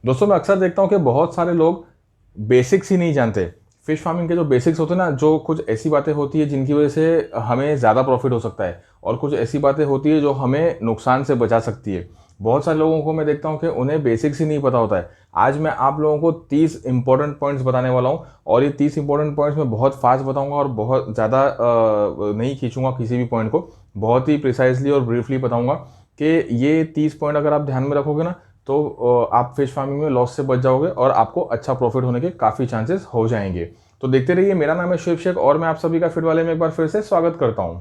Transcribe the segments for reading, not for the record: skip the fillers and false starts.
दोस्तों मैं अक्सर देखता हूँ कि बहुत सारे लोग बेसिक्स ही नहीं जानते। फिश फार्मिंग के जो बेसिक्स होते हैं ना, जो कुछ ऐसी बातें होती है जिनकी वजह से हमें ज़्यादा प्रॉफिट हो सकता है और कुछ ऐसी बातें होती है जो हमें नुकसान से बचा सकती है। बहुत सारे लोगों को मैं देखता हूँ कि उन्हें बेसिक्स ही नहीं पता होता है। आज मैं आप लोगों को 30 इंपॉर्टेंट पॉइंट्स बताने वाला हूँ और ये 30 इंपॉर्टेंट पॉइंट्स मैं बहुत फास्ट बताऊँगा और बहुत ज़्यादा नहीं खींचूंगा किसी भी पॉइंट को। बहुत ही प्रिसाइजली और ब्रीफली बताऊँगा कि ये 30 पॉइंट अगर आप ध्यान में रखोगे ना, तो आप फिश फार्मिंग में लॉस से बच जाओगे और आपको अच्छा प्रॉफिट होने के काफ़ी चांसेस हो जाएंगे। तो देखते रहिए। मेरा नाम है शिव शेख और मैं आप सभी का फिट वाले में एक बार फिर से स्वागत करता हूं।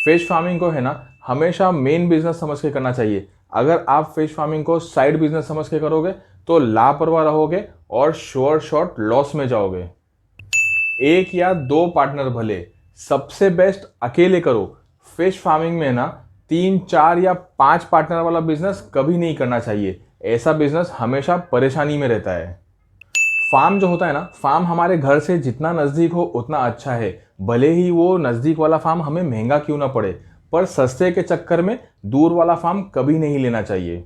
फिश फार्मिंग को है ना, हमेशा मेन बिजनेस समझ के करना चाहिए। अगर आप फिश फार्मिंग को साइड बिजनेस समझ के करोगे तो लापरवाह रहोगे और श्योर शॉट लॉस में जाओगे। एक या दो पार्टनर भले, सबसे बेस्ट अकेले करो। फिश फार्मिंग में ना 3 4 या 5 पार्टनर वाला बिजनेस कभी नहीं करना चाहिए। ऐसा बिजनेस हमेशा परेशानी में रहता है। फार्म जो होता है ना, फार्म हमारे घर से जितना नज़दीक हो उतना अच्छा है। भले ही वो नज़दीक वाला फार्म हमें महंगा क्यों ना पड़े, पर सस्ते के चक्कर में दूर वाला फार्म कभी नहीं लेना चाहिए।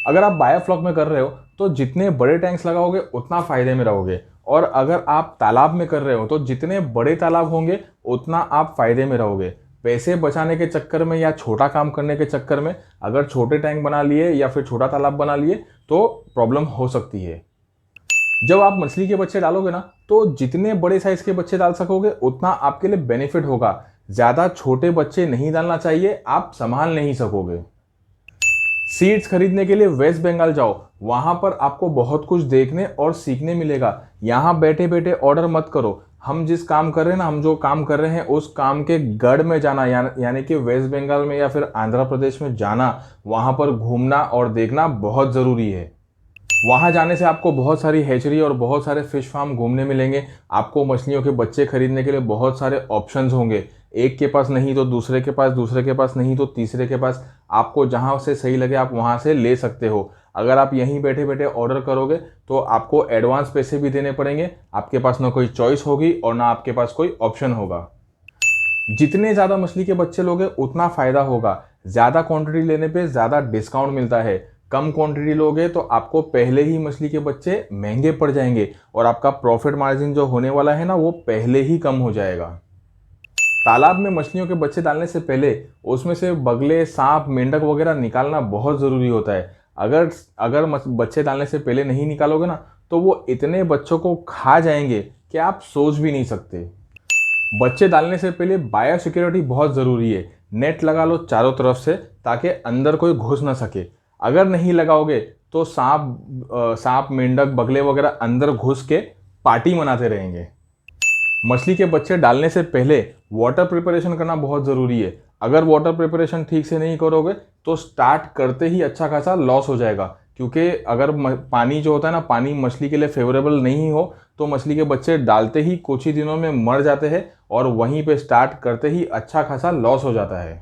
अगर आप बायोफ्लॉक में कर रहे हो तो जितने बड़े टैंक्स लगाओगे उतना फायदे में रहोगे, और अगर आप तालाब में कर रहे हो तो जितने बड़े तालाब होंगे उतना आप फायदे में रहोगे। पैसे बचाने के चक्कर में या छोटा काम करने के चक्कर में अगर छोटे टैंक बना लिए या फिर छोटा तालाब बना लिए तो प्रॉब्लम हो सकती है। जब आप मछली के बच्चे डालोगे ना, तो जितने बड़े साइज के बच्चे डाल सकोगे उतना आपके लिए बेनिफिट होगा। ज्यादा छोटे बच्चे नहीं डालना चाहिए, आप संभाल नहीं सकोगे। सीड्स खरीदने के लिए वेस्ट बंगाल जाओ, वहां पर आपको बहुत कुछ देखने और सीखने मिलेगा। यहाँ बैठे बैठे ऑर्डर मत करो। हम जिस काम कर रहे हैं ना, हम जो काम कर रहे हैं उस काम के गढ़ में जाना, यानी कि वेस्ट बंगाल में या फिर आंध्र प्रदेश में जाना, वहां पर घूमना और देखना बहुत जरूरी है। वहां जाने से आपको बहुत सारी हैचरी और बहुत सारे फिश फार्म घूमने मिलेंगे। आपको मछलियों के बच्चे खरीदने के लिए बहुत सारे ऑप्शंस होंगे। एक के पास नहीं तो दूसरे के पास, दूसरे के पास नहीं तो तीसरे के पास। आपको जहां से सही लगे आप वहां से ले सकते हो। अगर आप यहीं बैठे बैठे ऑर्डर करोगे तो आपको एडवांस पैसे भी देने पड़ेंगे। आपके पास ना कोई चॉइस होगी और ना आपके पास कोई ऑप्शन होगा। जितने ज़्यादा मछली के बच्चे लोगे उतना फ़ायदा होगा। ज़्यादा क्वांटिटी लेने पे ज़्यादा डिस्काउंट मिलता है। कम क्वांटिटी लोगे तो आपको पहले ही मछली के बच्चे महंगे पड़ जाएंगे और आपका प्रॉफिट मार्जिन जो होने वाला है ना, वो पहले ही कम हो जाएगा। तालाब में मछलियों के बच्चे डालने से पहले उसमें से बगले, सांप, मेंढक वगैरह निकालना बहुत ज़रूरी होता है। अगर अगर बच्चे डालने से पहले नहीं निकालोगे ना, तो वो इतने बच्चों को खा जाएंगे कि आप सोच भी नहीं सकते। बच्चे डालने से पहले बायो सिक्योरिटी बहुत ज़रूरी है। नेट लगा लो चारों तरफ से ताकि अंदर कोई घुस ना सके। अगर नहीं लगाओगे तो सांप, मेंढक, बगले वगैरह अंदर घुस के पार्टी मनाते रहेंगे। मछली के बच्चे डालने से पहले वाटर प्रिपरेशन करना बहुत ज़रूरी है। अगर वाटर प्रिपरेशन ठीक से नहीं करोगे तो स्टार्ट करते ही अच्छा खासा लॉस हो जाएगा, क्योंकि अगर पानी जो होता है ना, पानी मछली के लिए फेवरेबल नहीं हो तो मछली के बच्चे डालते ही कुछ ही दिनों में मर जाते हैं और वहीं पे स्टार्ट करते ही अच्छा खासा लॉस हो जाता है।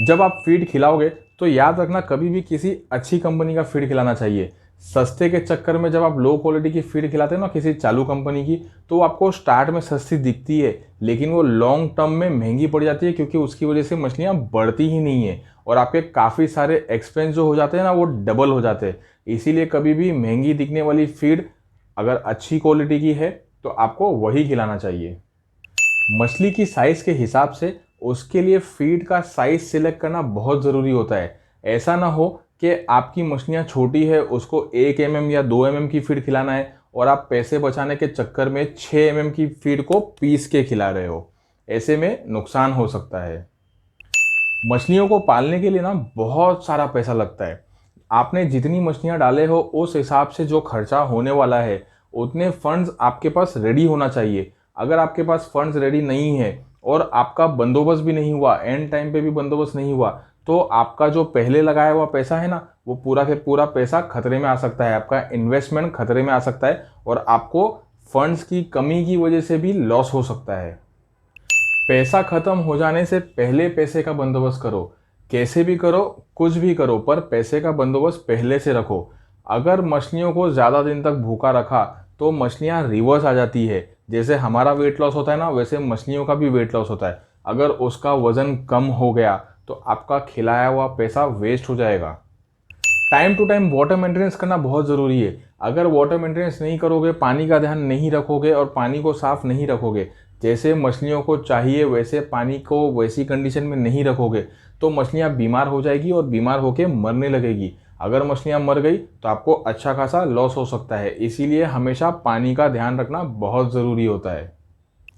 जब आप फीड खिलाओगे तो याद रखना, कभी भी किसी अच्छी कंपनी का फीड खिलाना चाहिए। सस्ते के चक्कर में जब आप लो क्वालिटी की फीड खिलाते हो ना किसी चालू कंपनी की, तो वो आपको स्टार्ट में सस्ती दिखती है लेकिन वो लॉन्ग टर्म में महंगी पड़ जाती है, क्योंकि उसकी वजह से मछलियाँ बढ़ती ही नहीं है और आपके काफ़ी सारे एक्सपेंस जो हो जाते हैं ना, वो डबल हो जाते हैं। इसीलिए कभी भी महंगी दिखने वाली फीड अगर अच्छी क्वालिटी की है तो आपको वही खिलाना चाहिए। मछली की साइज़ के हिसाब से उसके लिए फीड का साइज़ सिलेक्ट करना बहुत ज़रूरी होता है। ऐसा ना हो कि आपकी मछलियाँ छोटी है, उसको 1 mm या 2 mm की फीड खिलाना है और आप पैसे बचाने के चक्कर में 6 mm की फीड को पीस के खिला रहे हो। ऐसे में नुकसान हो सकता है। मछलियों को पालने के लिए ना बहुत सारा पैसा लगता है। आपने जितनी मछलियाँ डाले हो उस हिसाब से जो खर्चा होने वाला है उतने फंड्स आपके पास रेडी होना चाहिए। अगर आपके पास फंड्स रेडी नहीं है और आपका बंदोबस्त भी नहीं हुआ, एंड टाइम पे भी बंदोबस्त नहीं हुआ, तो आपका जो पहले लगाया हुआ पैसा है ना, वो पूरा के पूरा पैसा खतरे में आ सकता है। आपका इन्वेस्टमेंट खतरे में आ सकता है और आपको फंड्स की कमी की वजह से भी लॉस हो सकता है। पैसा खत्म हो जाने से पहले पैसे का बंदोबस्त करो। कैसे भी करो, कुछ भी करो, पर पैसे का बंदोबस्त पहले से रखो। अगर मछलियों को ज़्यादा दिन तक भूखा रखा तो मछलियाँ रिवर्स आ जाती है। जैसे हमारा वेट लॉस होता है ना, वैसे मछलियों का भी वेट लॉस होता है। अगर उसका वज़न कम हो गया तो आपका खिलाया हुआ पैसा वेस्ट हो जाएगा। Time to time water maintenance करना बहुत ज़रूरी है। अगर वाटर मेंटेनेंस नहीं करोगे, पानी का ध्यान नहीं रखोगे और पानी को साफ़ नहीं रखोगे, जैसे मछलियों को चाहिए वैसे पानी को वैसी कंडीशन में नहीं रखोगे, तो मछलियाँ बीमार हो जाएगी और बीमार होकर मरने लगेगी। अगर मछलियाँ मर गई तो आपको अच्छा खासा लॉस हो सकता है। इसीलिए हमेशा पानी का ध्यान रखना बहुत ज़रूरी होता है।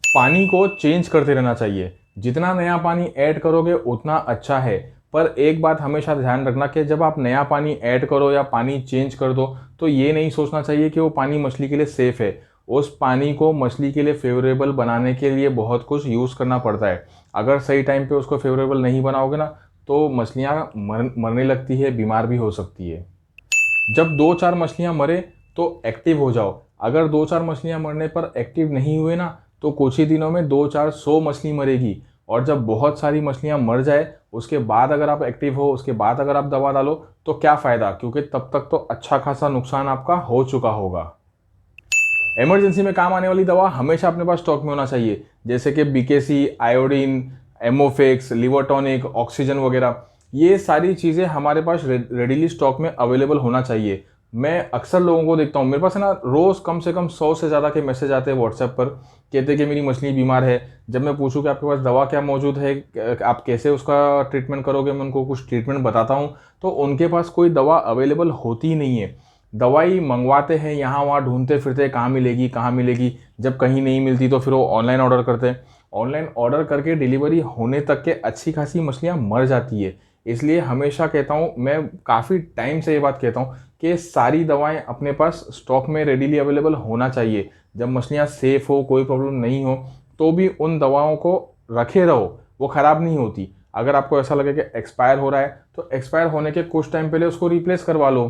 पानी को चेंज करते रहना चाहिए। जितना नया पानी ऐड करोगे उतना अच्छा है। पर एक बात हमेशा ध्यान रखना कि जब आप नया पानी ऐड करो या पानी चेंज कर दो, तो ये नहीं सोचना चाहिए कि वो पानी मछली के लिए सेफ़ है। उस पानी को मछली के लिए फ़ेवरेबल बनाने के लिए बहुत कुछ यूज़ करना पड़ता है। अगर सही टाइम पे उसको फ़ेवरेबल नहीं बनाओगे ना, तो मछलियाँ मरने लगती है, बीमार भी हो सकती है। जब 2-4 मछलियाँ मरे तो एक्टिव हो जाओ। अगर 2-4 मछलियाँ मरने पर एक्टिव नहीं हुए ना, तो कुछ ही दिनों में 2-4 100 मछली मरेगी। और जब बहुत सारी मछलियाँ मर जाए, उसके बाद अगर आप एक्टिव हो, उसके बाद अगर आप दवा डालो, तो क्या फ़ायदा? क्योंकि तब तक तो अच्छा खासा नुकसान आपका हो चुका होगा। इमरजेंसी में काम आने वाली दवा हमेशा अपने पास स्टॉक में होना चाहिए, जैसे कि बीकेसी, आयोडीन, एमोफेक्स, लिवर टॉनिक, ऑक्सीजन वगैरह। ये सारी चीज़ें हमारे पास रेडीली स्टॉक में अवेलेबल होना चाहिए। मैं अक्सर लोगों को देखता हूँ, मेरे पास है ना, रोज़ कम से कम 100 से ज़्यादा के मैसेज आते हैं व्हाट्सएप पर, कहते हैं कि मेरी मछली बीमार है। जब मैं पूछूँ कि आपके पास दवा क्या मौजूद है, आप कैसे उसका ट्रीटमेंट करोगे, मैं उनको कुछ ट्रीटमेंट बताता हूँ, तो उनके पास कोई दवा अवेलेबल होती ही नहीं है। दवाई मंगवाते हैं, यहाँ वहाँ ढूंढते फिरते, कहाँ मिलेगी कहाँ मिलेगी। जब कहीं नहीं मिलती तो फिर वो ऑनलाइन ऑर्डर करते हैं। ऑनलाइन ऑर्डर करके डिलीवरी होने तक के अच्छी खासी मछलियाँ मर जाती है। इसलिए हमेशा कहता हूँ, मैं काफ़ी टाइम से ये बात कहता हूँ कि सारी दवाएं अपने पास स्टॉक में रेडीली अवेलेबल होना चाहिए। जब मछलियाँ सेफ़ हो, कोई प्रॉब्लम नहीं हो, तो भी उन दवाओं को रखे रहो, वो ख़राब नहीं होती। अगर आपको ऐसा लगे कि एक्सपायर हो रहा है, तो एक्सपायर होने के कुछ टाइम पहले उसको रिप्लेस करवा लो।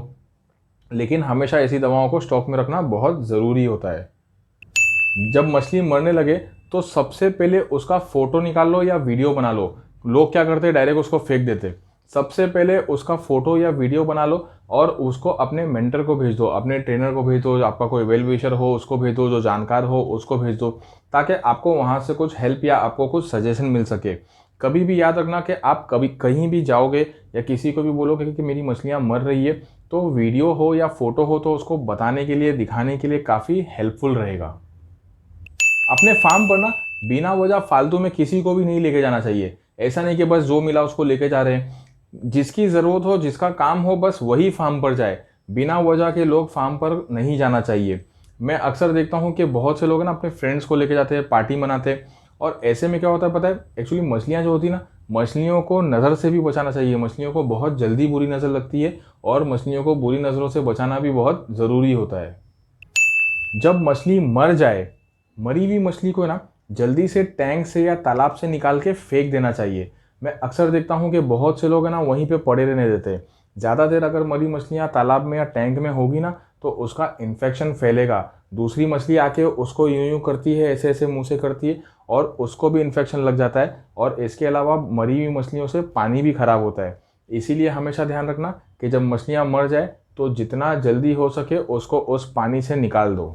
लेकिन हमेशा ऐसी दवाओं को स्टॉक में रखना बहुत ज़रूरी होता है। जब मछली मरने लगे तो सबसे पहले उसका फ़ोटो निकाल लो या वीडियो बना लो। लोग क्या करते हैं, डायरेक्ट उसको फेंक देते। सबसे पहले उसका फ़ोटो या वीडियो बना लो और उसको अपने मेंटर को भेज दो, अपने ट्रेनर को भेज दो, जो आपका कोई वेल विशर हो उसको भेज दो, जो जानकार हो उसको भेज दो, ताकि आपको वहाँ से कुछ हेल्प या आपको कुछ सजेशन मिल सके। कभी भी याद रखना कि आप कभी कहीं भी जाओगे या किसी को भी बोलोगे कि मेरी मछलियाँ मर रही है, तो वीडियो हो या फ़ोटो हो तो उसको बताने के लिए, दिखाने के लिए काफ़ी हेल्पफुल रहेगा। अपने फार्म पर ना बिना वजह फालतू में किसी को भी नहीं लेके जाना चाहिए। ऐसा नहीं कि बस जो मिला उसको लेके जा रहे हैं। जिसकी ज़रूरत हो, जिसका काम हो, बस वही फार्म पर जाए। बिना वजह के लोग फार्म पर नहीं जाना चाहिए। मैं अक्सर देखता हूँ कि बहुत से लोग हैं ना, अपने फ्रेंड्स को लेके जाते हैं, पार्टी मनाते हैं। और ऐसे में क्या होता है पता है, एक्चुअली मछलियाँ जो होती है ना, मछलियों को नज़र से भी बचाना चाहिए। मछलियों को बहुत जल्दी बुरी नज़र लगती है और मछलियों को बुरी नज़रों से बचाना भी बहुत ज़रूरी होता है। जब मछली मर जाए, मरी हुई मछली को ना जल्दी से टैंक से या तालाब से निकाल के फेंक देना चाहिए। मैं अक्सर देखता हूँ कि बहुत से लोग हैं ना, वहीं पे पड़े रहने देते हैं। ज़्यादा देर अगर मरी मछलियाँ तालाब में या टैंक में होगी ना, तो उसका इन्फेक्शन फैलेगा। दूसरी मछली आके उसको यूं यूं करती है, ऐसे ऐसे मुंह से करती है और उसको भी इन्फेक्शन लग जाता है। और इसके अलावा मरी हुई मछलियों से पानी भी खराब होता है। इसीलिए हमेशा ध्यान रखना कि जब मछलियाँ मर जाए तो जितना जल्दी हो सके उसको उस पानी से निकाल दो।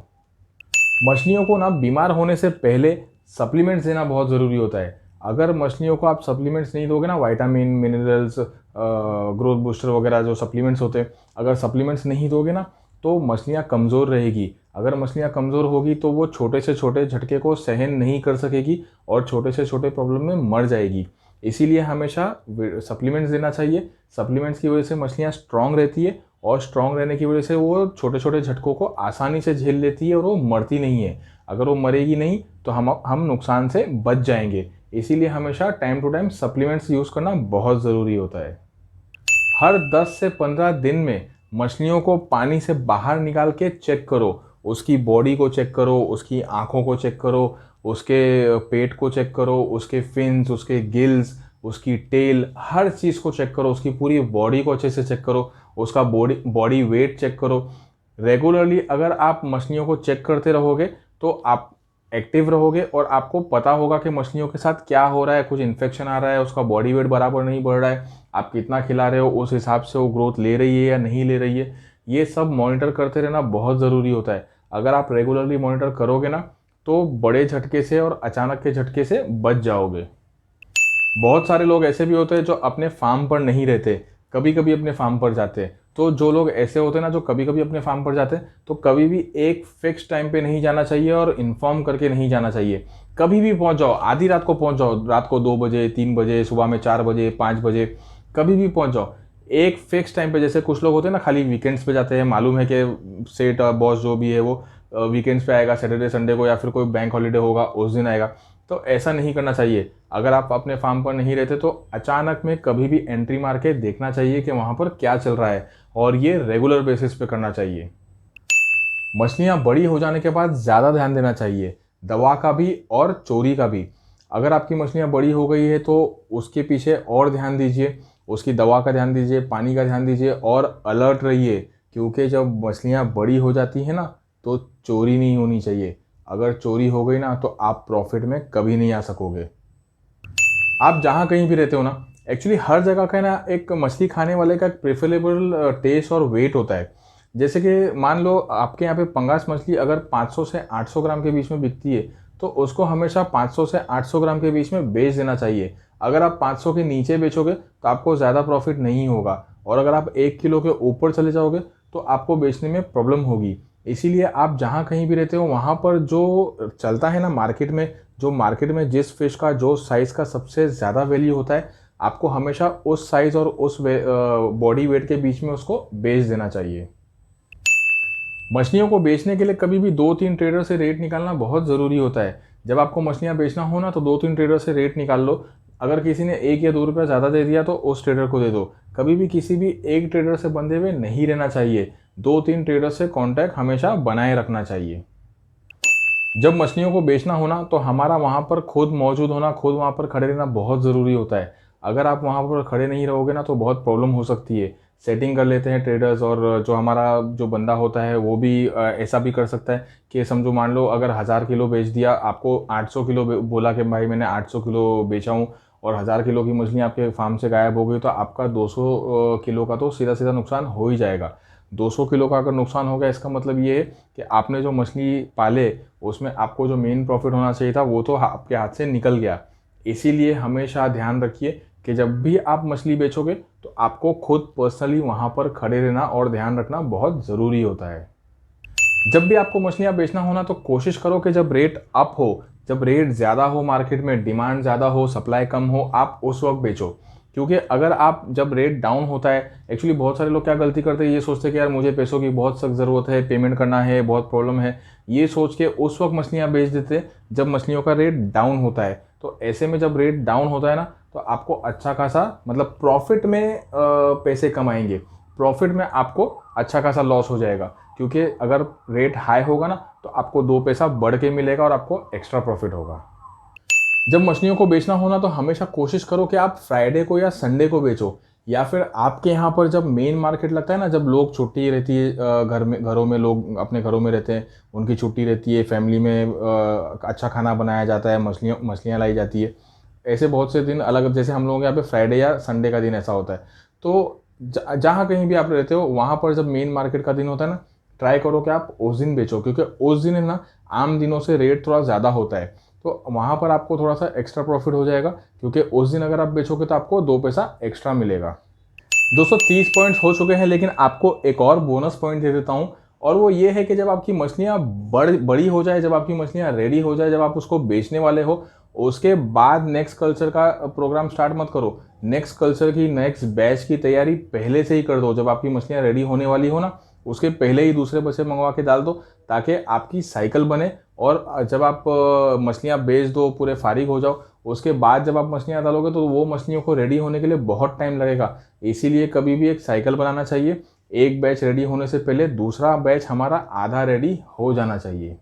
मछलियों को ना बीमार होने से पहले सप्लीमेंट्स देना बहुत ज़रूरी होता है। अगर मछलियों को आप सप्लीमेंट्स नहीं दोगे ना, विटामिन, मिनरल्स, ग्रोथ बूस्टर वगैरह जो सप्लीमेंट्स होते हैं, अगर सप्लीमेंट्स नहीं दोगे ना, तो मछलियाँ कमज़ोर रहेगी। अगर मछलियाँ कमज़ोर होगी तो वो छोटे से छोटे झटके को सहन नहीं कर सकेगी और छोटे से छोटे प्रॉब्लम में मर जाएगी। इसीलिए हमेशा सप्लीमेंट्स देना चाहिए। सप्लीमेंट्स की वजह से मछलियाँ स्ट्रॉन्ग रहती है और स्ट्रॉन्ग रहने की वजह से वो छोटे छोटे झटकों को आसानी से झेल लेती है और वो मरती नहीं है। अगर वो मरेगी नहीं तो हम नुकसान से बच जाएंगे। इसीलिए हमेशा time to time supplements use करना बहुत ज़रूरी होता है। हर 10 से 15 दिन में मछलियों को पानी से बाहर निकाल के चेक करो। उसकी बॉडी को चेक करो, उसकी आँखों को चेक करो, उसके पेट को चेक करो, उसके फिन्स, उसके गिल्स, उसकी टेल, हर चीज़ को चेक करो। उसकी पूरी बॉडी को अच्छे से चेक करो, उसका बॉडी बॉडी वेट चेक करो। रेगुलरली अगर आप मछलियों को चेक करते रहोगे तो आप एक्टिव रहोगे और आपको पता होगा कि मछलियों के साथ क्या हो रहा है, कुछ इन्फेक्शन आ रहा है, उसका बॉडी वेट बराबर नहीं बढ़ रहा है, आप कितना खिला रहे हो, उस हिसाब से वो ग्रोथ ले रही है या नहीं ले रही है। ये सब मॉनिटर करते रहना बहुत ज़रूरी होता है। अगर आप रेगुलरली मॉनिटर करोगे ना, तो बड़े झटके से और अचानक के झटके से बच जाओगे। बहुत सारे लोग ऐसे भी होते हैं जो अपने फार्म पर नहीं रहते, कभी कभी अपने फार्म पर जाते हैं। तो जो लोग ऐसे होते हैं ना जो कभी कभी अपने फार्म पर जाते हैं, तो कभी भी एक फिक्स टाइम पे नहीं जाना चाहिए और इन्फॉर्म करके नहीं जाना चाहिए। कभी भी पहुंच जाओ, आधी रात को पहुंच जाओ, रात को 2 बजे, 3 बजे, सुबह में 4 बजे, 5 बजे, कभी भी पहुंच जाओ। एक फिक्स टाइम पे, जैसे कुछ लोग होते हैं ना खाली वीकेंड्स पे जाते हैं, मालूम है कि सेट बॉस जो भी है वो वीकेंड्स पे आएगा, सैटरडे संडे को, या फिर कोई बैंक हॉलीडे होगा उस दिन आएगा। तो ऐसा नहीं करना चाहिए। अगर आप अपने फार्म पर नहीं रहते तो अचानक में कभी भी एंट्री मार के देखना चाहिए कि वहाँ पर क्या चल रहा है, और ये रेगुलर बेसिस पे करना चाहिए। मछलियाँ बड़ी हो जाने के बाद ज़्यादा ध्यान देना चाहिए, दवा का भी और चोरी का भी। अगर आपकी मछलियाँ बड़ी हो गई है तो उसके पीछे और ध्यान दीजिए, उसकी दवा का ध्यान दीजिए, पानी का ध्यान दीजिए और अलर्ट रहिए, क्योंकि जब मछलियाँ बड़ी हो जाती हैं ना तो चोरी नहीं होनी चाहिए। अगर चोरी हो गई ना तो आप प्रॉफिट में कभी नहीं आ सकोगे। आप जहाँ कहीं भी रहते हो ना, एक्चुअली हर जगह का ना एक मछली खाने वाले का एक प्रेफरेबल टेस्ट और वेट होता है। जैसे कि मान लो आपके यहाँ पे पंगास मछली अगर 500 से 800 ग्राम के बीच में बिकती है, तो उसको हमेशा 500 से 800 ग्राम के बीच में बेच देना चाहिए। अगर आप 500 के नीचे बेचोगे तो आपको ज़्यादा प्रॉफिट नहीं होगा, और अगर आप 1 किलो के ऊपर चले जाओगे तो आपको बेचने में प्रॉब्लम होगी। इसीलिए आप जहाँ कहीं भी रहते हो वहाँ पर जो चलता है ना मार्केट में, जो मार्केट में जिस फिश का जो साइज़ का सबसे ज़्यादा वैल्यू होता है, आपको हमेशा उस साइज़ और उस बॉडी वेट के बीच में उसको बेच देना चाहिए। मछलियों को बेचने के लिए कभी भी 2-3 ट्रेडर से रेट निकालना बहुत ज़रूरी होता है। जब आपको मछलियाँ बेचना हो ना तो 2-3 ट्रेडर से रेट निकाल लो। अगर किसी ने 1 या 2 रुपया ज़्यादा दे दिया तो उस ट्रेडर को दे दो। कभी भी किसी भी एक ट्रेडर से बंधे हुए नहीं रहना चाहिए। 2-3 ट्रेडर से कॉन्टैक्ट हमेशा बनाए रखना चाहिए। जब मछलियों को बेचना होना तो हमारा वहाँ पर खुद मौजूद होना, खुद वहाँ पर खड़े रहना बहुत ज़रूरी होता है। अगर आप वहाँ पर खड़े नहीं रहोगे ना तो बहुत प्रॉब्लम हो सकती है। सेटिंग कर लेते हैं ट्रेडर्स, और जो हमारा जो बंदा होता है वो भी ऐसा भी कर सकता है कि समझो मान लो अगर 1000 किलो बेच दिया, आपको 800 किलो बोला कि भाई मैंने 800 किलो बेचा हूँ, और 1000 किलो की मछली आपके फार्म से गायब हो गई, तो आपका 200 किलो का तो सीधा सीधा नुकसान हो ही जाएगा। 200 किलो का अगर नुकसान हो गया, इसका मतलब ये है कि आपने जो मछली पाले उसमें आपको जो मेन प्रॉफिट होना चाहिए था वो तो आपके हाथ से निकल गया। इसीलिए हमेशा ध्यान रखिए कि जब भी आप मछली बेचोगे तो आपको खुद पर्सनली वहाँ पर खड़े रहना और ध्यान रखना बहुत ज़रूरी होता है। जब भी आपको मछलियाँ बेचना हो ना तो कोशिश करो कि जब रेट अप हो, जब रेट ज़्यादा हो, मार्केट में डिमांड ज़्यादा हो, सप्लाई कम हो, आप उस वक्त बेचो। क्योंकि अगर आप जब रेट डाउन होता है, एक्चुअली बहुत सारे लोग क्या गलती करते हैं, ये सोचते हैं कि यार मुझे पैसों की बहुत सख्त ज़रूरत है, पेमेंट करना है, बहुत प्रॉब्लम है, ये सोच के उस वक्त मछलियाँ बेच देते हैं जब मछलियों का रेट डाउन होता है। तो ऐसे में जब रेट डाउन होता है ना तो आपको अच्छा खासा मतलब प्रॉफिट में पैसे कमाएंगे, प्रॉफिट में आपको अच्छा खासा लॉस हो जाएगा। क्योंकि अगर रेट हाई होगा ना तो आपको 2 पैसा बढ़ के मिलेगा और आपको एक्स्ट्रा प्रॉफिट होगा। जब मछलियों को बेचना हो ना तो हमेशा कोशिश करो कि आप फ्राइडे को या संडे को बेचो, या फिर आपके यहाँ पर जब मेन मार्केट लगता है ना, जब लोग छुट्टी रहती है, घरों में लोग अपने घरों में रहते हैं, उनकी छुट्टी रहती है, फैमिली में अच्छा खाना बनाया जाता है, मछलियाँ लाई जाती है। ऐसे बहुत से दिन अलग, जैसे हम लोगों के यहाँ पे फ्राइडे या संडे का दिन ऐसा होता है। तो जहाँ कहीं भी आप रहते हो वहाँ पर जब मेन मार्केट का दिन होता है ना, ट्राई करो कि आप उस दिन बेचो, क्योंकि उस दिन है ना आम दिनों से रेट थोड़ा ज़्यादा होता है। तो वहाँ पर आपको थोड़ा सा एक्स्ट्रा प्रॉफिट हो जाएगा, क्योंकि उस दिन अगर आप बेचोगे तो आपको 2 पैसा एक्स्ट्रा मिलेगा। दोस्तों 30 पॉइंट्स हो चुके हैं, लेकिन आपको एक और बोनस पॉइंट दे देता हूँ, और वो ये है कि जब आपकी मछलियाँ बड़ी हो जाए, जब आपकी मछलियाँ रेडी हो जाए, जब आप उसको बेचने वाले हो, उसके बाद नेक्स्ट कल्चर का प्रोग्राम स्टार्ट मत करो। नेक्स्ट कल्चर की, नेक्स्ट बैच की तैयारी पहले से ही कर दो। जब आपकी मछलियाँ रेडी होने वाली हो ना, उसके पहले ही दूसरे बच्चे मंगवा के डाल दो, ताकि आपकी साइकिल बने, और जब आप मछलियाँ बेच दो, पूरे फारिग हो जाओ, उसके बाद जब आप मछलियाँ डालोगे तो वो मछलियों को रेडी होने के लिए बहुत टाइम लगेगा। इसीलिए कभी भी एक साइकिल बनाना चाहिए, एक बैच रेडी होने से पहले दूसरा बैच हमारा आधा रेडी हो जाना चाहिए।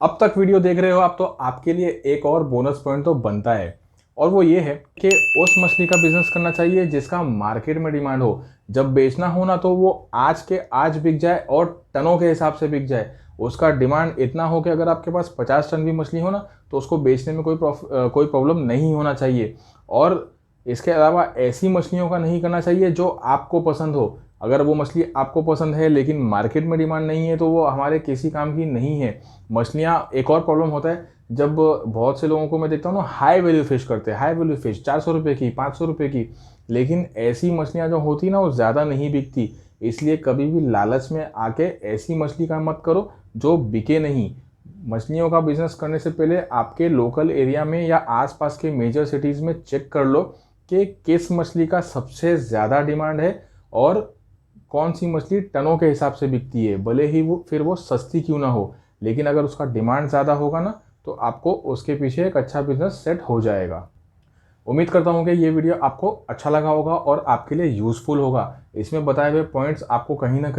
अब तक वीडियो देख रहे हो आप, तो आपके लिए एक और बोनस पॉइंट तो बनता है, और वो ये है कि उस मछली का बिजनेस करना चाहिए जिसका मार्केट में डिमांड हो। जब बेचना हो ना तो वो आज के आज बिक जाए और टनों के हिसाब से बिक जाए। उसका डिमांड इतना हो कि अगर आपके पास 50 टन भी मछली हो ना तो उसको बेचने में कोई प्रॉब्लम नहीं होना चाहिए। और इसके अलावा ऐसी मछलियों का नहीं करना चाहिए जो आपको पसंद हो। अगर वो मछली आपको पसंद है लेकिन मार्केट में डिमांड नहीं है तो वो हमारे किसी काम की नहीं है। मछलियाँ, एक और प्रॉब्लम होता है, जब बहुत से लोगों को मैं देखता हूँ ना, हाई वैल्यू फिश करते हैं, हाई वैल्यू फिश 400 रुपये की, 500 रुपये की, लेकिन ऐसी मछलियाँ जो होती ना वो ज़्यादा नहीं बिकती। इसलिए कभी भी लालच में आके ऐसी मछली का मत करो जो बिके नहीं। मछलियों का बिजनेस करने से पहले आपके लोकल एरिया में या आसपास के मेजर सिटीज़ में चेक कर लो कि किस मछली का सबसे ज़्यादा डिमांड है और कौन सी मछली टनों के हिसाब से बिकती है, भले ही वो सस्ती क्यों ना हो, लेकिन अगर उसका डिमांड ज़्यादा होगा ना तो आपको उसके पीछे एक अच्छा बिजनेस सेट हो जाएगा। उम्मीद करता हूँ कि ये वीडियो आपको अच्छा लगा होगा और आपके लिए यूज़फुल होगा। इसमें बताए हुए पॉइंट्स आपको कहीं ना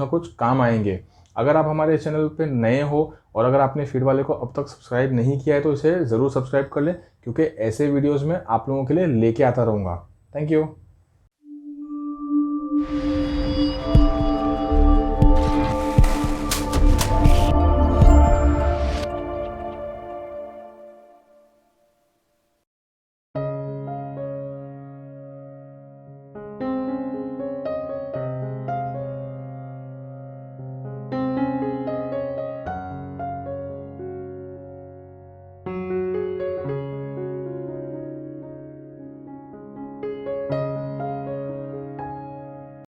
कुछ काम आएंगे। अगर आप हमारे चैनल पे नए हो और अगर आपने फीड वाले को अब तक सब्सक्राइब नहीं किया है तो इसे ज़रूर सब्सक्राइब कर लें, क्योंकि ऐसे वीडियोज़ में आप लोगों के लिए लेके आता रहूँगा। Thank you.